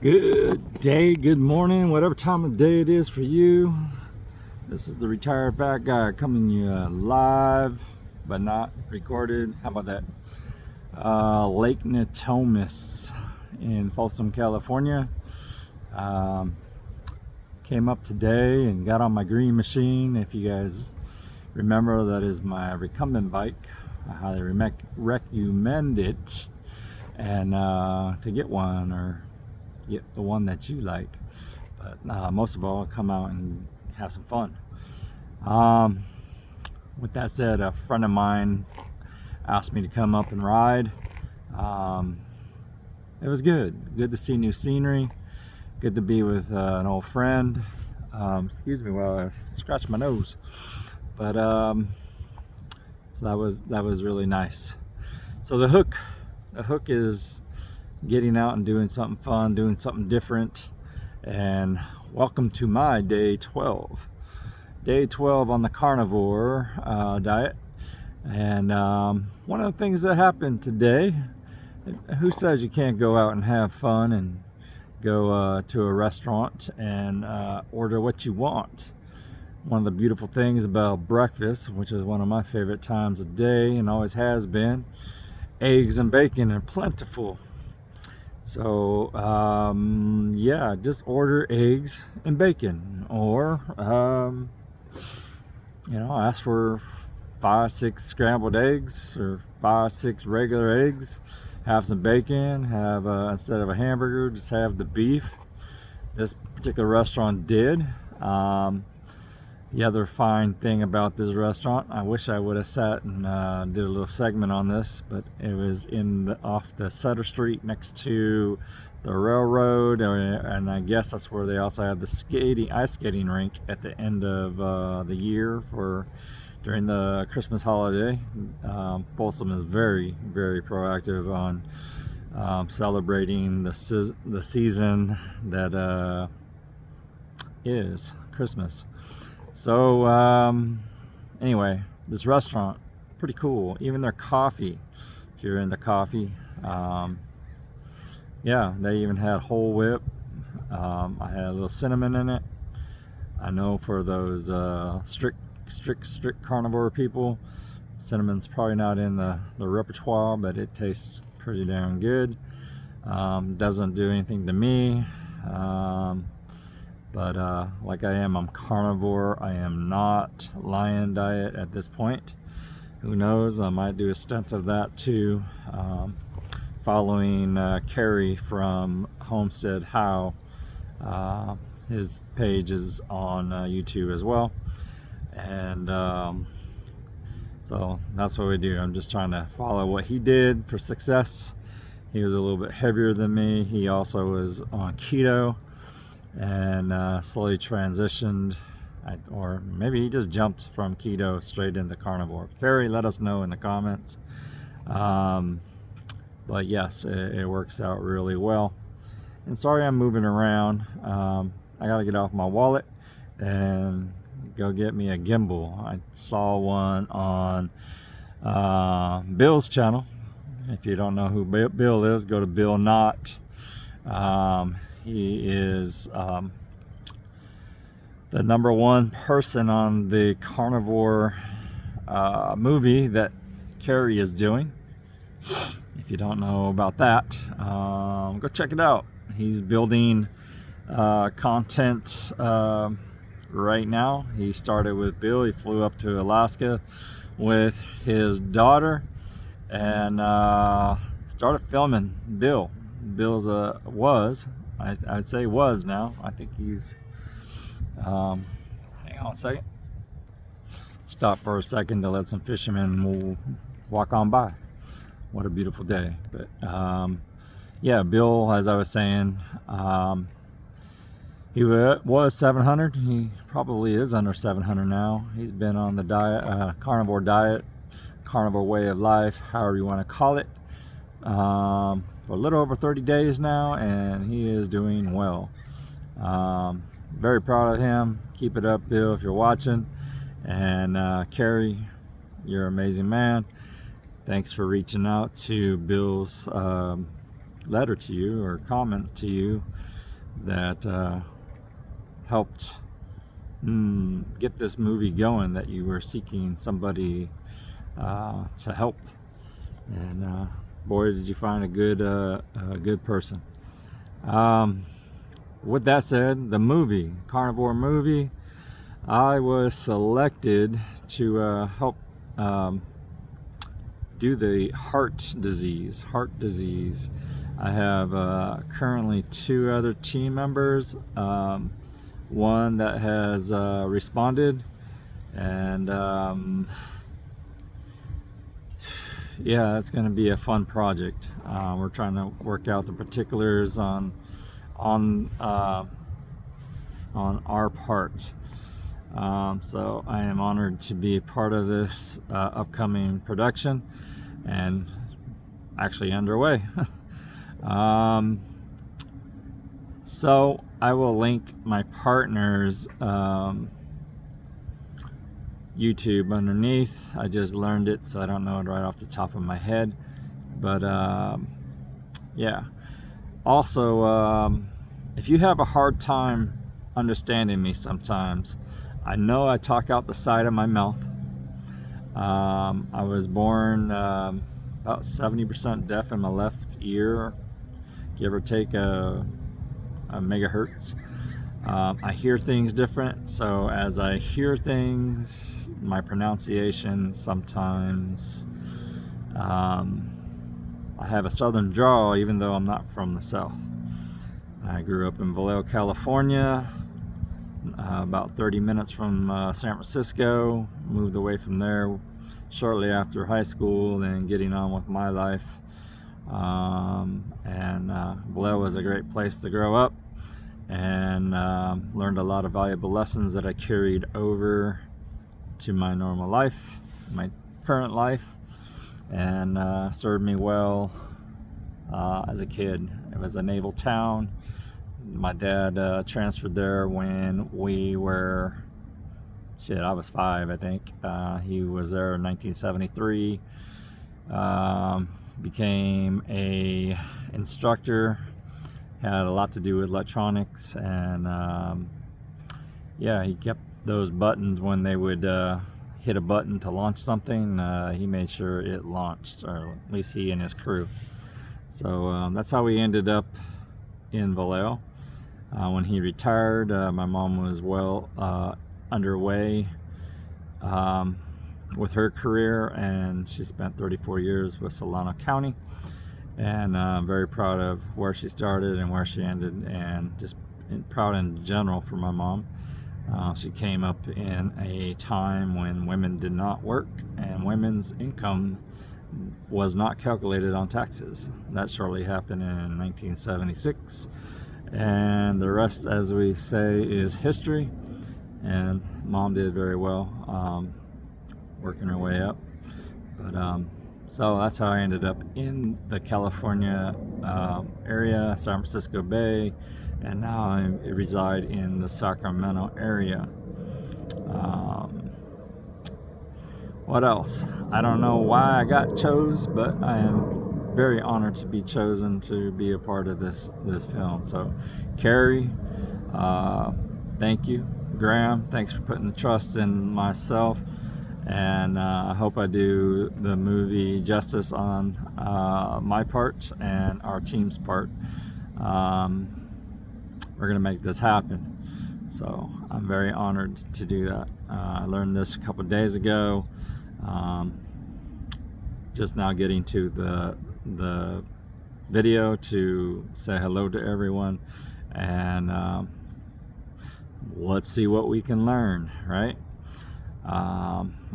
Good day, good morning, whatever time of day it is for you. This is the Retired Fat Guy coming you live, but not recorded. How about that? Lake Natomas in Folsom, California. Came up today and got on my green machine. If you guys remember, that is my recumbent bike. I highly recommend it, and to get one or get the one that you like, but most of all, come out and have some fun. With that said, a friend of mine asked me to come up and ride. It was good to see new scenery, good to be with an old friend. Excuse me while I scratch my nose, but so that was really nice. So the hook is getting out and doing something fun, doing something different. And welcome to my day 12 on the carnivore diet. And one of the things that happened today, who says you can't go out and have fun and go to a restaurant and order what you want? One of the beautiful things about breakfast, which is one of my favorite times of day and always has been, eggs and bacon are plentiful. So yeah, just order eggs and bacon, or ask for 5-6 scrambled eggs or 5-6 regular eggs. Have some bacon. Have instead of a hamburger, just have the beef. This particular restaurant did. The other fine thing about this restaurant, I wish I would have sat and did a little segment on this, but it was off the Sutter Street next to the railroad, and I guess that's where they also have the ice skating rink at the end of the year during the Christmas holiday. Folsom is very, very proactive on celebrating the season that is Christmas. So anyway, this restaurant, pretty cool. Even their coffee, if you're into coffee, yeah, they even had whole whip. I had a little cinnamon in it. I know for those strict carnivore people, cinnamon's probably not in the repertoire, but it tastes pretty damn good. Doesn't do anything to me. But like I'm carnivore. I am not lion diet at this point. Who knows? I might do a stint of that too. Following Kerry from Homestead How. His page is on YouTube as well. And so that's what we do. I'm just trying to follow what he did for success. He was a little bit heavier than me. He also was on keto and slowly transitioned, or maybe he just jumped from keto straight into carnivore. Carrie, let us know in the comments. But yes, it works out really well. And sorry I'm moving around. I gotta get off my wallet and go get me a gimbal. I saw one on Bill's channel. If you don't know who Bill is, go to Bill Knott. He is the #1 person on the carnivore movie that Carrie is doing. If you don't know about that, go check it out. He's building content right now. He started with Bill. He flew up to Alaska with his daughter and started filming Bill. Bill's I'd say was now. I think he's hang on a second. Stop for a second to let some fishermen walk on by. What a beautiful day. But yeah, Bill, as I was saying, he was 700. He probably is under 700 now. He's been on the carnivore diet, carnivore way of life, however you want to call it, for a little over 30 days now, and he is doing well. Very proud of him. Keep it up, Bill, if you're watching. And Carrie, you're an amazing man. Thanks for reaching out to Bill's letter to you or comment to you that helped get this movie going, that you were seeking somebody to help. And boy, did you find a good person. With that said, the movie, Carnivore movie, I was selected to help do the heart disease. I have currently 2 other team members. One that has responded, and yeah, it's going to be a fun project. We're trying to work out the particulars on our part. So I am honored to be part of this upcoming production, and actually underway. So I will link my partner's YouTube underneath. I just learned it, so I don't know it right off the top of my head. But yeah. Also, if you have a hard time understanding me sometimes, I know I talk out the side of my mouth. I was born about 70% deaf in my left ear, give or take a megahertz. I hear things different, so as I hear things, my pronunciation sometimes, I have a southern drawl even though I'm not from the south. I grew up in Vallejo, California, about 30 minutes from San Francisco. Moved away from there shortly after high school and getting on with my life. Vallejo was a great place to grow up, and learned a lot of valuable lessons that I carried over to my normal life, my current life, and served me well as a kid. It was a naval town. My dad transferred there when we were, I was 5, I think. He was there in 1973. Became a instructor, had a lot to do with electronics, and yeah, he kept those buttons when they would hit a button to launch something. He made sure it launched, or at least he and his crew. So that's how we ended up in Vallejo. When he retired, my mom was well underway with her career, and she spent 34 years with Solano County, and I'm very proud of where she started and where she ended, and just proud in general for my mom. She came up in a time when women did not work and women's income was not calculated on taxes. That shortly happened in 1976, and the rest, as we say, is history. And mom did very well, working her way up. But so that's how I ended up in the California area, San Francisco Bay, and now I reside in the Sacramento area. What else? I don't know why I got chose, but I am very honored to be chosen to be a part of this film. So, Carrie, thank you. Graham, thanks for putting the trust in myself, and I hope I do the movie justice on my part and our team's part. We're gonna make this happen, so I'm very honored to do that. I learned this a couple of days ago, just now getting to the video to say hello to everyone, and let's see what we can learn, right?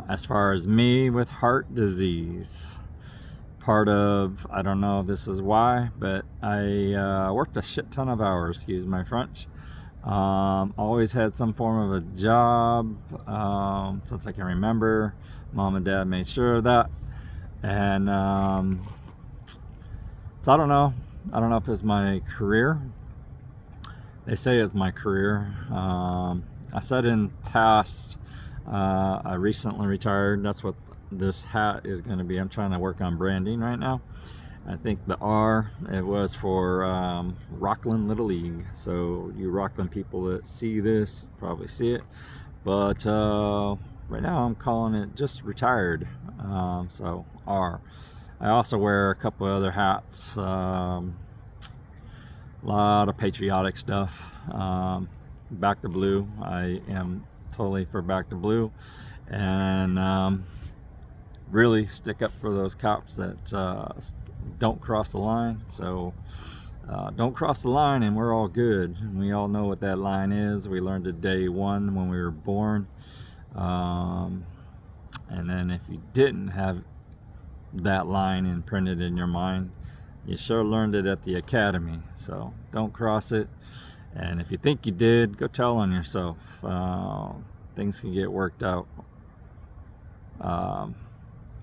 As far as me with heart disease, part of, I don't know if this is why, but I worked a shit ton of hours, excuse my French. Always had some form of a job since I can remember. Mom and dad made sure of that, and so I don't know if it's my career. They say it's my career. I said in past, I recently retired. That's what this hat is going to be. I'm trying to work on branding right now, I think the R, it was for Rockland Little League. So you Rockland people that see this probably see it. But right now I'm calling it just retired. So R. I also wear a couple other hats. A lot of patriotic stuff. Back to blue. I am totally for back to blue. And really stick up for those cops that don't cross the line. So don't cross the line and we're all good. And we all know what that line is. We learned it day one when we were born. And then if you didn't have that line imprinted in your mind, you sure learned it at the academy. So don't cross it. And if you think you did, go tell on yourself. Things can get worked out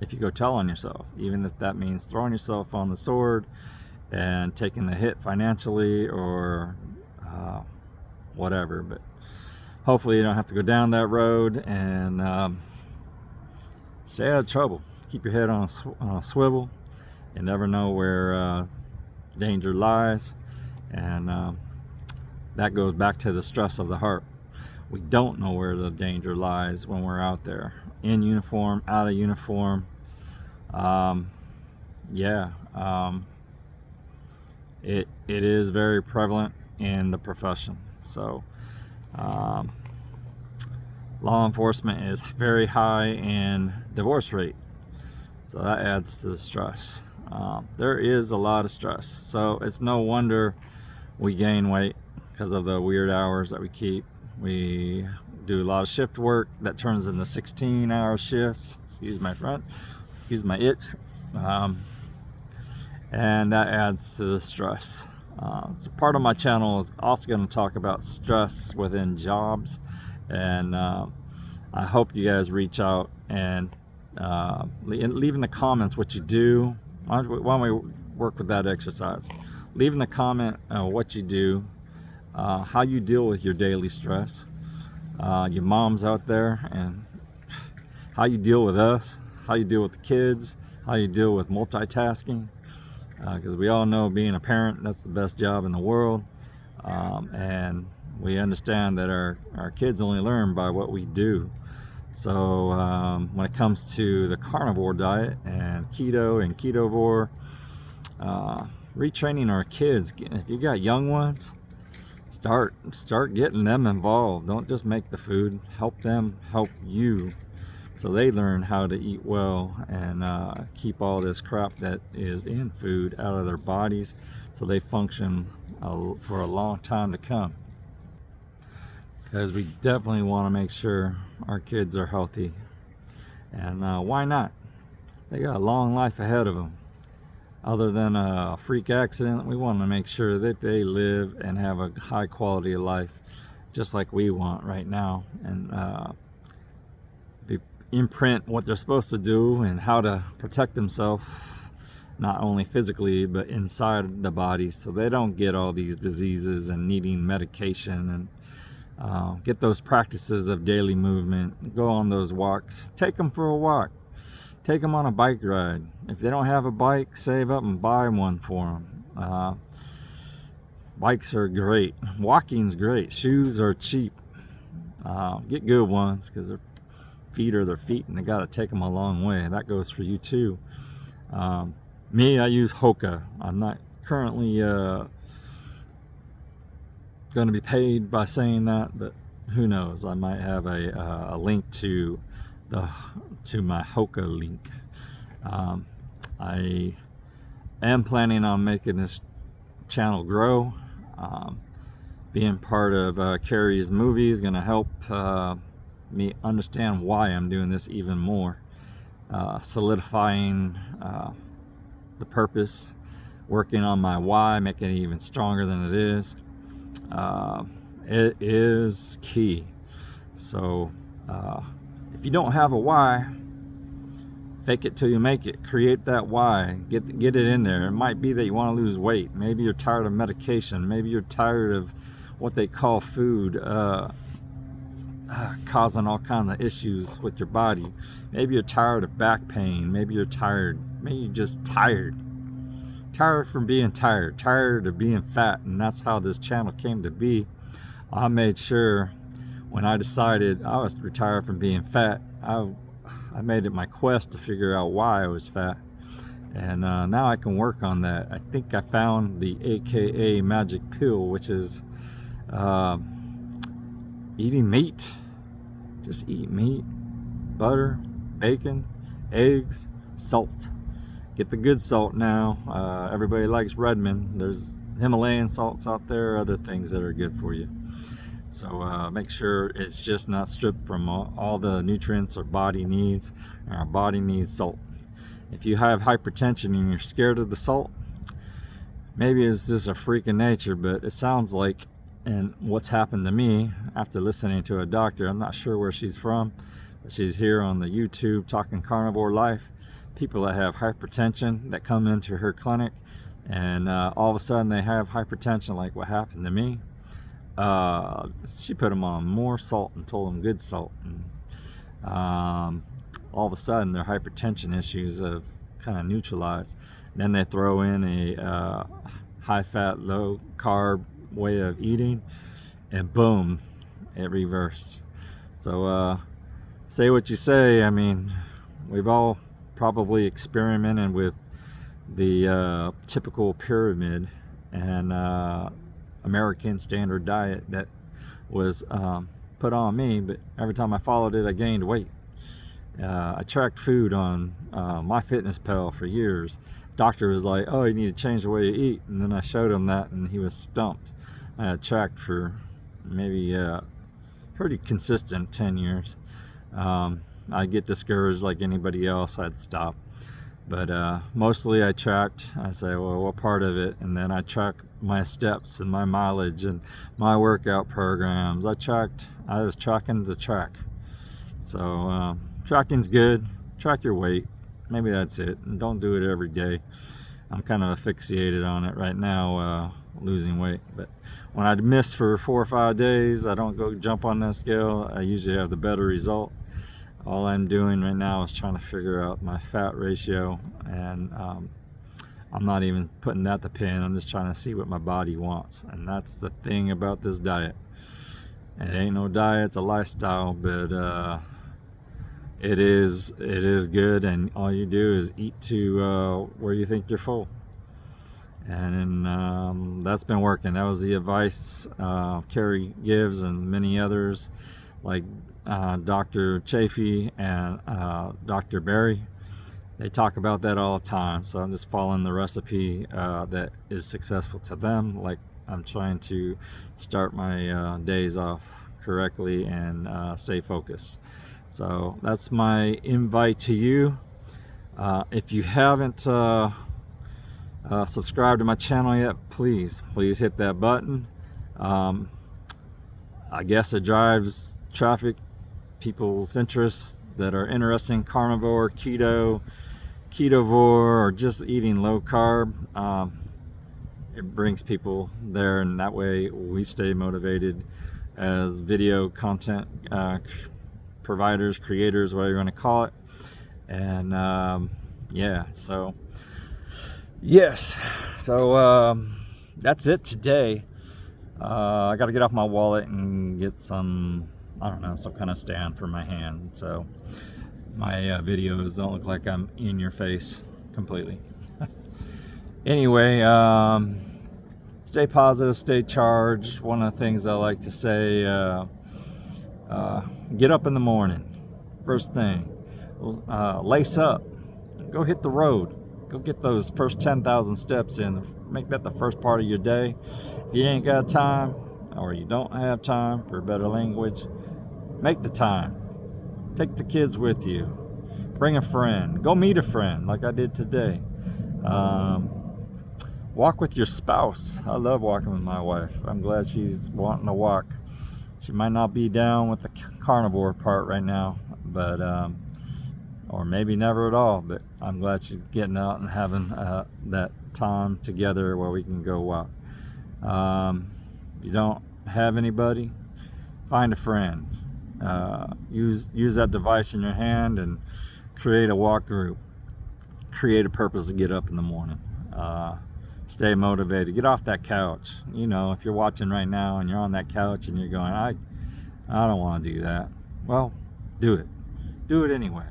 if you go tell on yourself, even if that means throwing yourself on the sword and taking the hit financially or whatever. But hopefully you don't have to go down that road, and stay out of trouble. Keep your head on a swivel. You never know where danger lies, and that goes back to the stress of the heart. We don't know where the danger lies when we're out there, in uniform, out of uniform. It is very prevalent in the profession. So law enforcement is very high in divorce rate, so that adds to the stress. There is a lot of stress, so it's no wonder we gain weight because of the weird hours that we keep. We do a lot of shift work that turns into 16-hour shifts. Excuse my front, excuse my itch. And that adds to the stress. So part of my channel is also going to talk about stress within jobs, and I hope you guys reach out and leave in the comments what you do. Why don't we work with that exercise? Leave in the comment what you do, how you deal with your daily stress, your moms out there, and how you deal with us, how you deal with the kids, how you deal with multitasking, because we all know being a parent, that's the best job in the world, and we understand that our kids only learn by what we do. So when it comes to the carnivore diet and keto and ketovore, retraining our kids, if you got young ones, start getting them involved. Don't just make the food, help them help you, so they learn how to eat well and keep all this crap that is in food out of their bodies, so they function for a long time to come. Because we definitely want to make sure our kids are healthy, and why not? They got a long life ahead of them. Other than a freak accident, we want to make sure that they live and have a high quality of life, just like we want right now, and imprint what they're supposed to do and how to protect themselves, not only physically but inside the body, so they don't get all these diseases and needing medication. And get those practices of daily movement, go on those walks, take them for a walk, take them on a bike ride. If they don't have a bike, save up and buy one for them. Bikes are great, walking's great, shoes are cheap. Get good ones, because their feet are their feet and they got to take them a long way. That goes for you too. Me, I use Hoka. I'm not currently going to be paid by saying that, but who knows, I might have a link to my Hoka link. I am planning on making this channel grow. Being part of Carrie's movie is going to help me understand why I'm doing this even more, solidifying the purpose, working on my why, making it even stronger than it is. It is key. So if you don't have a why, fake it till you make it. Create that why. Get it in there. It might be that you want to lose weight. Maybe you're tired of medication. Maybe you're tired of what they call food causing all kinds of issues with your body. Maybe you're tired of back pain. Maybe you're tired. Maybe you're just tired. tired from being tired of being fat, and that's how this channel came to be. I made sure when I decided I was retired from being fat, I made it my quest to figure out why I was fat. And now I can work on that. I think I found the AKA magic pill, which is eating meat. Just eat meat, butter, bacon, eggs, salt. Get the good salt now. Everybody likes Redmond. There's Himalayan salts out there, other things that are good for you. So make sure it's just not stripped from all the nutrients our body needs, and our body needs salt. If you have hypertension and you're scared of the salt, maybe it's just a freak of nature, but it sounds like, and what's happened to me after listening to a doctor, I'm not sure where she's from, but she's here on the YouTube Talking Carnivore Life. People that have hypertension that come into her clinic, and all of a sudden they have hypertension, like what happened to me. She put them on more salt and told them good salt, and all of a sudden their hypertension issues have kind of neutralized. Then they throw in a high fat, low carb way of eating, and boom, it reversed. So say what you say. I mean, we've all probably experimented with the typical pyramid and American standard diet that was put on me, but every time I followed it I gained weight. I tracked food on MyFitnessPal for years. Doctor was like, oh, you need to change the way you eat, and then I showed him that and he was stumped. I had tracked for maybe pretty consistent 10 years. I'd get discouraged like anybody else, I'd stop. But mostly I tracked. I say, well, what part of it? And then I track my steps and my mileage and my workout programs. I was tracking the track. So tracking's good. Track your weight. Maybe that's it. And don't do it every day. I'm kind of asphyxiated on it right now, losing weight. But when I miss for 4 or 5 days, I don't go jump on that scale. I usually have the better result. All I'm doing right now is trying to figure out my fat ratio, and I'm not even putting that to pin. I'm just trying to see what my body wants, and that's the thing about this diet. It ain't no diet, it's a lifestyle, but it is good, and all you do is eat to where you think you're full. And that's been working. That was the advice Carrie gives, and many others like Dr. Chafee and Dr. Berry. They talk about that all the time, so I'm just following the recipe that is successful to them. Like, I'm trying to start my days off correctly and stay focused. So that's my invite to you. If you haven't subscribed to my channel yet, please hit that button. I guess it drives traffic, people's interests that are interested in carnivore, ketovore, or just eating low carb. It brings people there, and that way we stay motivated as video content providers, creators, whatever you want to call it. And yeah, so yes, so that's it today. I got to get off my wallet and get some, I don't know, some kind of stand for my hand, so my videos don't look like I'm in your face completely. Anyway, stay positive, stay charged. One of the things I like to say, get up in the morning, first thing, lace up, go hit the road, go get those first 10,000 steps in, make that the first part of your day. If you ain't got time, or you don't have time, for better language, make the time. Take the kids with you, bring a friend, go meet a friend like I did today. Walk with your spouse. I love walking with my wife. I'm glad she's wanting to walk. She might not be down with the carnivore part right now, but or maybe never at all, but I'm glad she's getting out and having that time together where we can go walk. If you don't have anybody, find a friend. Use that device in your hand and create a walk group. Create a purpose to get up in the morning. Stay motivated. Get off that couch. You know, if you're watching right now and you're on that couch and you're going, I don't want to do that. Well, do it. Do it anyway.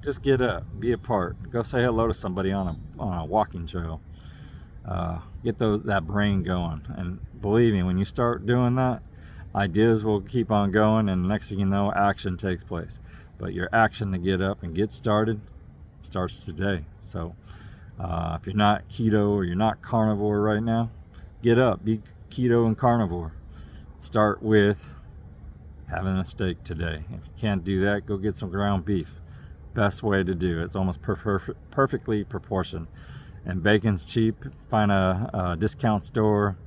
Just get up. Be a part. Go say hello to somebody on a walking trail. Get that brain going. And believe me, when you start doing that, ideas will keep on going, and the next thing you know, action takes place. But your action to get up and get started starts today. So if you're not keto or you're not carnivore right now, get up, be keto and carnivore. Start with having a steak today. If you can't do that, go get some ground beef. Best way to do it. It's almost perfectly proportioned. And bacon's cheap. Find a discount store,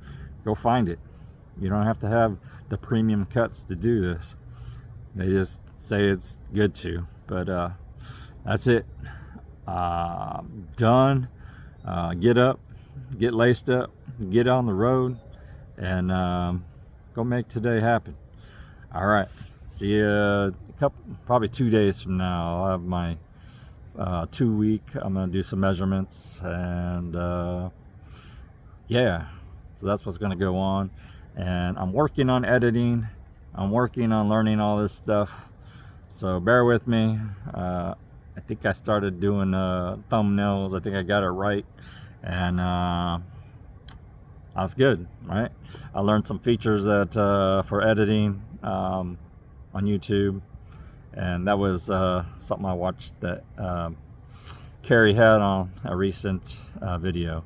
go find it. You don't have to have the premium cuts to do this. They just say it's good to. But that's it. Done. Get up, get laced up, get on the road, and go make today happen. All right. See you probably 2 days from now. I'll have my 2 week. I'm gonna do some measurements, and yeah. So that's what's gonna go on. And I'm working on editing. I'm working on learning all this stuff. So bear with me. I think I started doing thumbnails. I think I got it right, and that's good, right? I learned some features that for editing on YouTube, and that was something I watched that Carrie had on a recent video.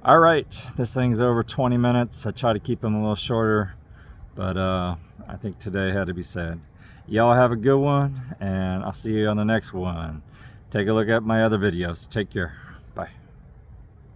All right, this thing's over 20 minutes. I try to keep them a little shorter, but I think today had to be said. Y'all have a good one, and I'll see you on the next one. Take a look at my other videos. Take care.